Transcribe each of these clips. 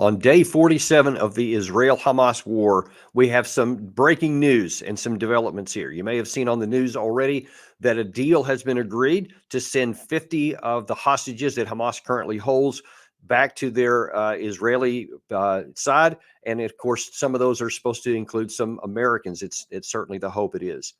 On day 47 of the Israel-Hamas war, we have some breaking news and some developments here. You may have seen on the news already that a deal has been agreed to send 50 of the hostages that Hamas currently holds back to their Israeli side. And of course, some of those are supposed to include some Americans. It's certainly the hope it is.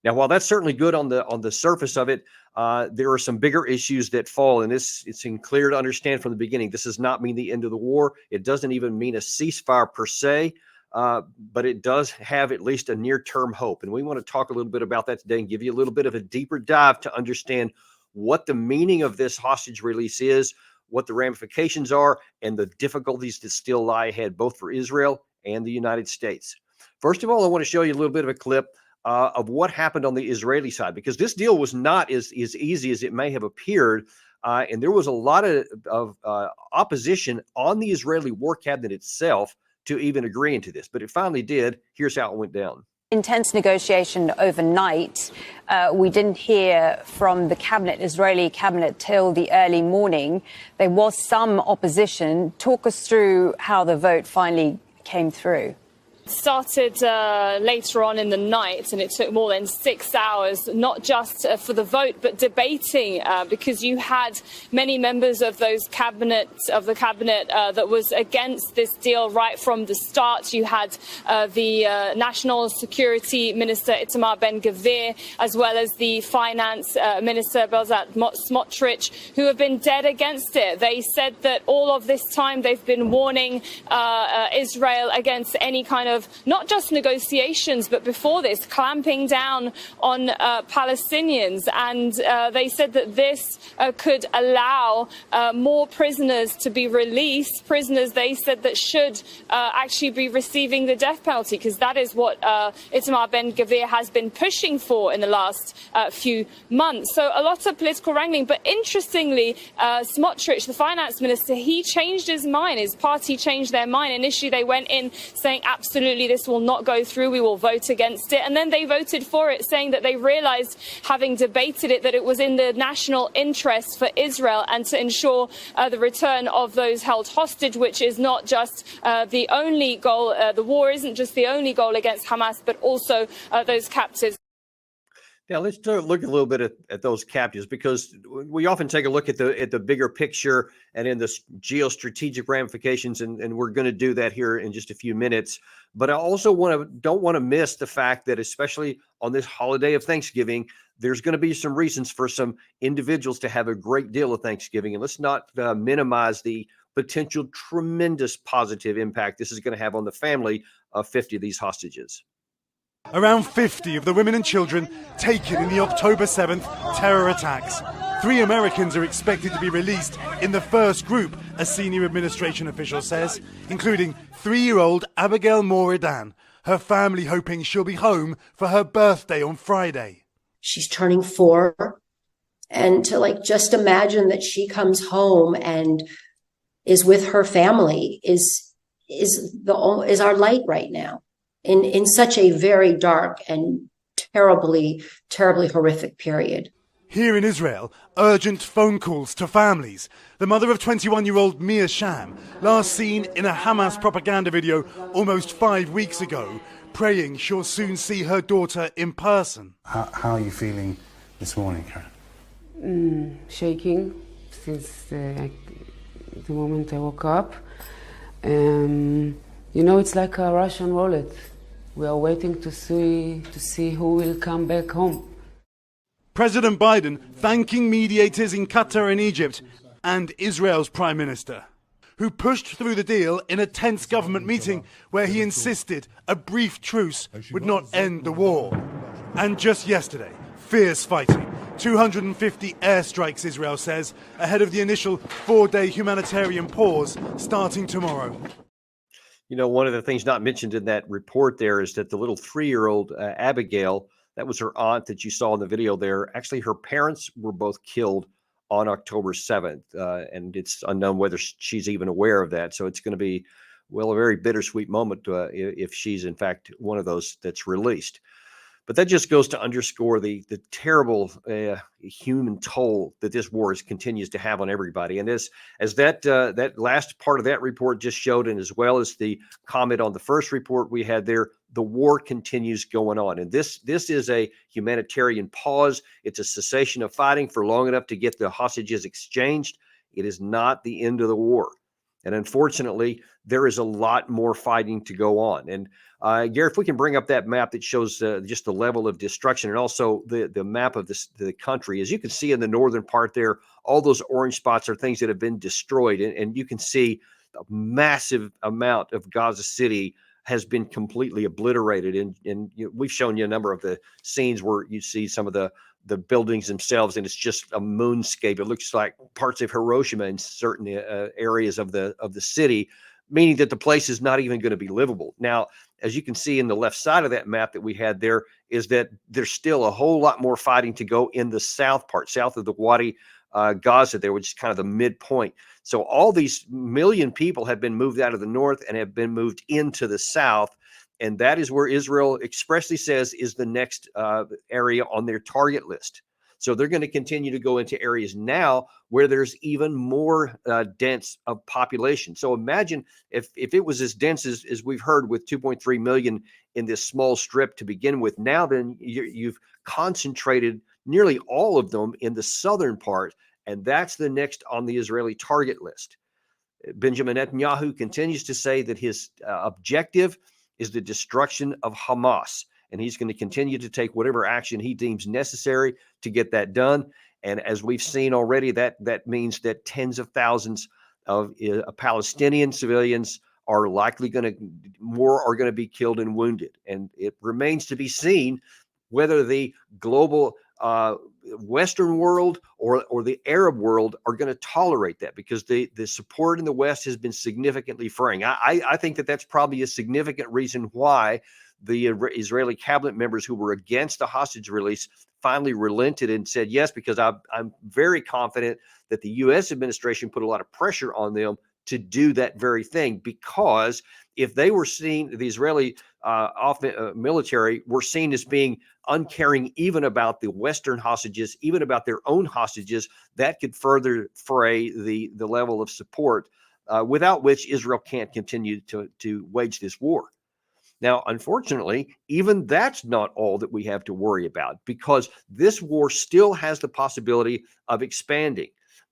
Now, while that's certainly good on the surface of it, there are some bigger issues that fall, and it's clear to understand from the beginning. This does not mean the end of the war. It doesn't even mean a ceasefire per se, but it does have at least a near-term hope. And we want to talk a little bit about that today and give you a little bit of a deeper dive to understand what the meaning of this hostage release is, what the ramifications are, and the difficulties that still lie ahead, both for Israel and the United States. First of all, I want to show you a little bit of a clip of what happened on the Israeli side, because this deal was not as easy as it may have appeared. And there was a lot of opposition on the Israeli war cabinet itself to even agreeing to this. But it finally did. Here's how it went down. Intense negotiation overnight. We didn't hear from the Israeli cabinet till the early morning. There was some opposition. Talk us through how the vote finally came through. Started later on in the night, and it took more than 6 hours, not just for the vote, but debating, because you had many members of the cabinet that was against this deal right from the start. You had the National Security Minister Itamar Ben-Gvir, as well as the Finance Minister Bezalel Smotrich, who have been dead against it. They said that all of this time they've been warning Israel against any kind of not just negotiations, but before this, clamping down on Palestinians. And they said that this could allow more prisoners to be released, prisoners they said that should actually be receiving the death penalty, because that is what Itamar Ben-Gvir has been pushing for in the last few months. So a lot of political wrangling. But interestingly, Smotrich, the finance minister, he changed his mind. His party changed their mind. Initially, they went in saying absolutely this will not go through, we will vote against it. And then they voted for it, saying that they realized, having debated it, that it was in the national interest for Israel and to ensure the return of those held hostage, which is not just the only goal. The war isn't just the only goal against Hamas, but also those captives. Now, let's look a little bit at those captives, because we often take a look at the bigger picture and in the geostrategic ramifications, and we're going to do that here in just a few minutes. But I also don't want to miss the fact that, especially on this holiday of Thanksgiving, there's going to be some reasons for some individuals to have a great deal of Thanksgiving. And let's not minimize the potential tremendous positive impact this is going to have on the family of 50 of these hostages. Around 50 of the women and children taken in the October 7th terror attacks. 3 Americans are expected to be released in the first group, a senior administration official says, including 3-year-old Abigail Moridan, her family hoping she'll be home for her birthday on Friday. She's turning 4, and to just imagine that she comes home and is with her family is our light right now. In such a very dark and terribly horrific period. Here in Israel, urgent phone calls to families. The mother of 21-year-old Mia Sham, last seen in a Hamas propaganda video almost 5 weeks ago, praying she'll soon see her daughter in person. How are you feeling this morning, Karen? Shaking since the moment I woke up. It's like a Russian roulette. We are waiting to see who will come back home. President Biden thanking mediators in Qatar and Egypt and Israel's Prime Minister, who pushed through the deal in a tense government meeting where he insisted a brief truce would not end the war. And just yesterday, fierce fighting. 250 airstrikes, Israel says, ahead of the initial 4-day humanitarian pause starting tomorrow. You know, one of the things not mentioned in that report there is that the little 3-year-old Abigail, that was her aunt that you saw in the video there. Actually, her parents were both killed on October 7th, and it's unknown whether she's even aware of that. So it's going to be, well, a very bittersweet moment if she's, in fact, one of those that's released. But that just goes to underscore the terrible human toll that this war continues to have on everybody. And as that last part of that report just showed, and as well as the comment on the first report we had there, the war continues going on. And this is a humanitarian pause. It's a cessation of fighting for long enough to get the hostages exchanged. It is not the end of the war. And unfortunately, there is a lot more fighting to go on. And Gary, if we can bring up that map that shows just the level of destruction, and also the map of the country. As you can see in the northern part there, all those orange spots are things that have been destroyed. And you can see a massive amount of Gaza City has been completely obliterated. And we've shown you a number of the scenes where you see some of the buildings themselves, and it's just a moonscape. It looks like parts of Hiroshima in certain areas of the city, meaning that the place is not even going to be livable. Now, as you can see in the left side of that map that we had there, is that there's still a whole lot more fighting to go in the south part, south of the Wadi Gaza there, which is kind of the midpoint. So all these million people have been moved out of the north and have been moved into the south. And that is where Israel expressly says is the next area on their target list. So they're going to continue to go into areas now where there's even more dense of population. So imagine if it was as dense as we've heard with 2.3 million in this small strip to begin with. Now then you've concentrated nearly all of them in the southern part, and that's the next on the Israeli target list. Benjamin Netanyahu continues to say that his objective is the destruction of Hamas, and he's going to continue to take whatever action he deems necessary to get that done. And as we've seen already, that means that tens of thousands of Palestinian civilians are likely going to be killed and wounded. And it remains to be seen whether the global Western world or the Arab world are going to tolerate that, because the support in the West has been significantly fraying. I think that's probably a significant reason why the Israeli cabinet members who were against the hostage release finally relented and said yes, because I'm very confident that the U.S. administration put a lot of pressure on them to do that very thing, because if they were seen, the Israeli military were seen as being uncaring even about the Western hostages, even about their own hostages, that could further fray the level of support without which Israel can't continue to wage this war. Now, unfortunately, even that's not all that we have to worry about, because this war still has the possibility of expanding.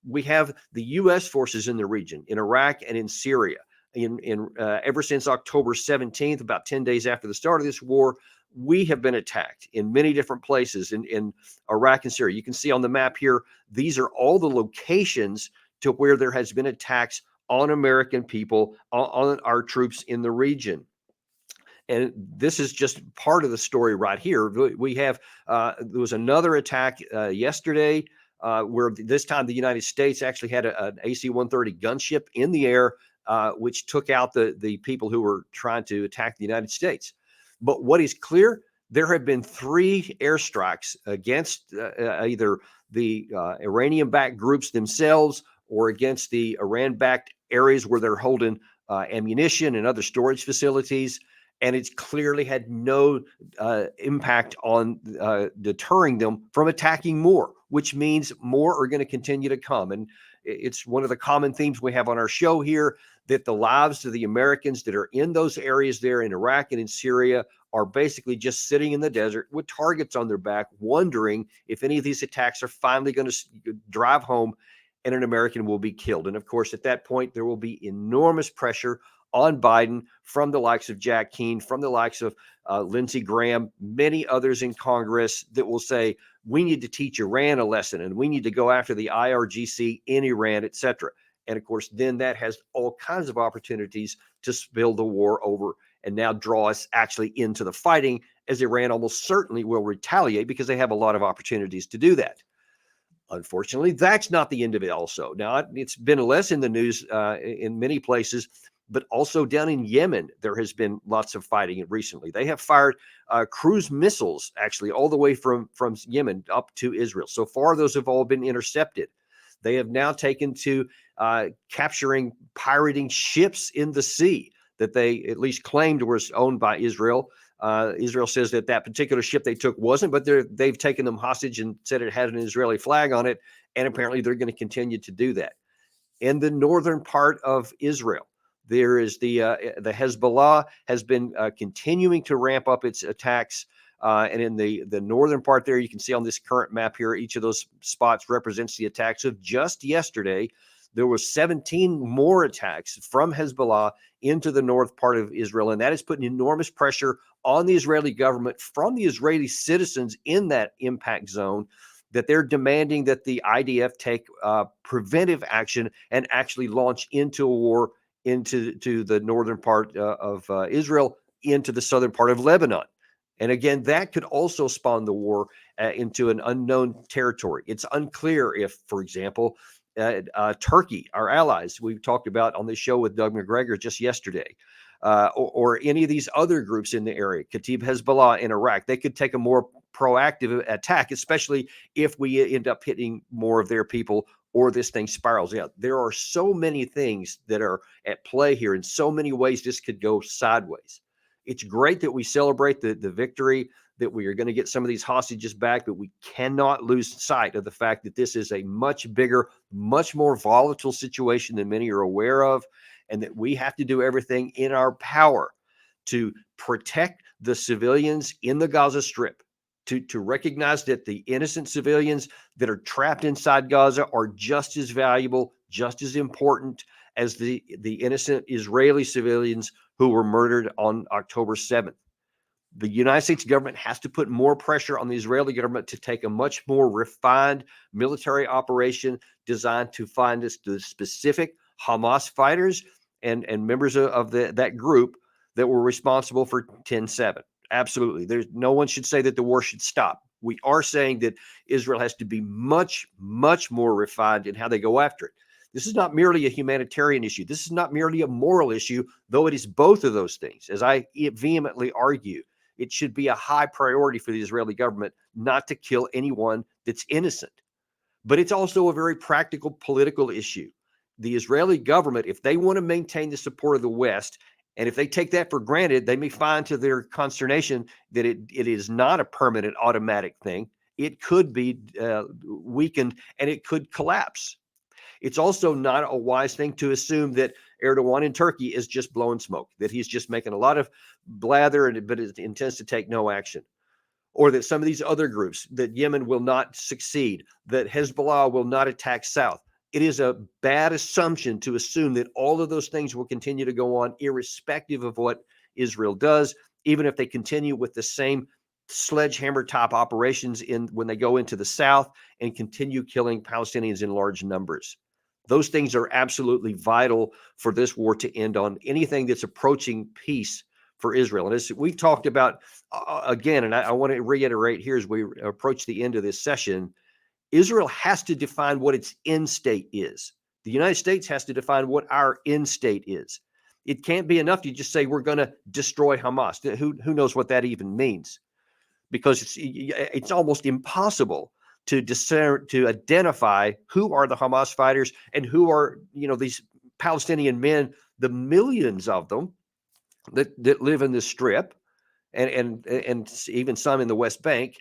We have the U.S. forces in the region, in Iraq and in Syria. Ever since October 17th, about 10 days after the start of this war, we have been attacked in many different places in Iraq and Syria. You can see on the map here, these are all the locations to where there has been attacks on American people, on our troops in the region. And this is just part of the story right here. We have, there was another attack yesterday where this time the United States actually had an AC-130 gunship in the air, which took out the people who were trying to attack the United States. But what is clear, there have been 3 airstrikes against either the Iranian-backed groups themselves or against the Iran-backed areas where they're holding ammunition and other storage facilities. And it's clearly had no impact on deterring them from attacking more, which means more are going to continue to come. And it's one of the common themes we have on our show here, that the lives of the Americans that are in those areas there in Iraq and in Syria are basically just sitting in the desert with targets on their back, wondering if any of these attacks are finally going to drive home and an American will be killed. And of course, at that point, there will be enormous pressure on Biden from the likes of Jack Keane, from the likes of Lindsey Graham, many others in Congress that will say, we need to teach Iran a lesson and we need to go after the IRGC in Iran, et cetera. And of course, then that has all kinds of opportunities to spill the war over and now draw us actually into the fighting, as Iran almost certainly will retaliate because they have a lot of opportunities to do that. Unfortunately, that's not the end of it also. Now, it's been less in the news in many places, but also down in Yemen, there has been lots of fighting recently. They have fired cruise missiles, actually, all the way from Yemen up to Israel. So far, those have all been intercepted. They have now taken to capturing pirating ships in the sea that they at least claimed was owned by Israel. Israel says that that particular ship they took wasn't, but they've taken them hostage and said it had an Israeli flag on it. And apparently they're going to continue to do that. In the northern part of Israel, there is the Hezbollah has been continuing to ramp up its attacks. And in the northern part there, you can see on this current map here, each of those spots represents the attacks of just yesterday. There were 17 more attacks from Hezbollah into the north part of Israel, and that is putting enormous pressure on the Israeli government from the Israeli citizens in that impact zone, that they're demanding that the IDF take preventive action and actually launch into a war into the northern part of Israel, into the southern part of Lebanon. And again, that could also spawn the war into an unknown territory. It's unclear if, for example, Turkey, our allies, we talked about on this show with Doug McGregor just yesterday, or any of these other groups in the area, Kataib Hezbollah in Iraq, they could take a more proactive attack, especially if we end up hitting more of their people or this thing spirals out. There are so many things that are at play here, in so many ways this could go sideways. It's great that we celebrate the victory, that we are going to get some of these hostages back, but we cannot lose sight of the fact that this is a much bigger, much more volatile situation than many are aware of, and that we have to do everything in our power to protect the civilians in the Gaza Strip, to recognize that the innocent civilians that are trapped inside Gaza are just as valuable, just as important as the innocent Israeli civilians who were murdered on October 7th. The United States government has to put more pressure on the Israeli government to take a much more refined military operation designed to find the specific Hamas fighters and members of that group that were responsible for 10/7. Absolutely. No one should say that the war should stop. We are saying that Israel has to be much, much more refined in how they go after it. This is not merely a humanitarian issue. This is not merely a moral issue, though it is both of those things. As I vehemently argue, it should be a high priority for the Israeli government not to kill anyone that's innocent. But it's also a very practical political issue. The Israeli government, if they want to maintain the support of the West, and if they take that for granted, they may find to their consternation that it is not a permanent automatic thing. It could be weakened and it could collapse. It's also not a wise thing to assume that Erdogan in Turkey is just blowing smoke, that he's just making a lot of blather, but it intends to take no action. Or that some of these other groups, that Yemen will not succeed, that Hezbollah will not attack south. It is a bad assumption to assume that all of those things will continue to go on, irrespective of what Israel does, even if they continue with the same sledgehammer top operations when they go into the south and continue killing Palestinians in large numbers. Those things are absolutely vital for this war to end on anything that's approaching peace for Israel. And as we've talked about again, and I want to reiterate here as we approach the end of this session, Israel has to define what its end state is. The United States has to define what our end state is. It can't be enough to just say we're going to destroy Hamas. Who knows what that even means? Because it's almost impossible to discern, to identify who are the Hamas fighters and who are, these Palestinian men, the millions of them that live in the Strip, and even some in the West Bank.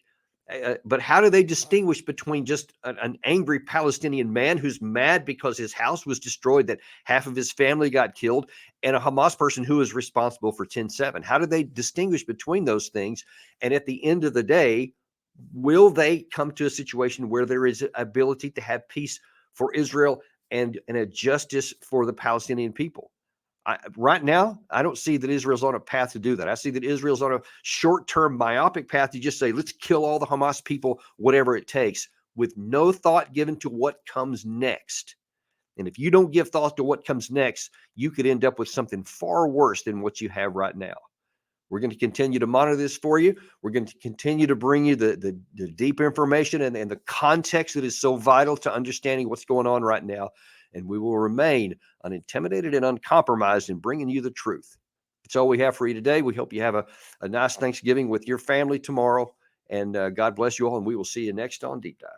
But how do they distinguish between just an angry Palestinian man who's mad because his house was destroyed, that half of his family got killed, and a Hamas person who is responsible for 10/7? How do they distinguish between those things? And at the end of the day, will they come to a situation where there is ability to have peace for Israel and a justice for the Palestinian people? Right now, I don't see that Israel's on a path to do that. I see that Israel's on a short-term myopic path to just say, let's kill all the Hamas people, whatever it takes, with no thought given to what comes next. And if you don't give thought to what comes next, you could end up with something far worse than what you have right now. We're going to continue to monitor this for you. We're going to continue to bring you the deep information and the context that is so vital to understanding what's going on right now. And we will remain unintimidated and uncompromised in bringing you the truth. That's all we have for you today. We hope you have a nice Thanksgiving with your family tomorrow. And God bless you all. And we will see you next on Deep Dive.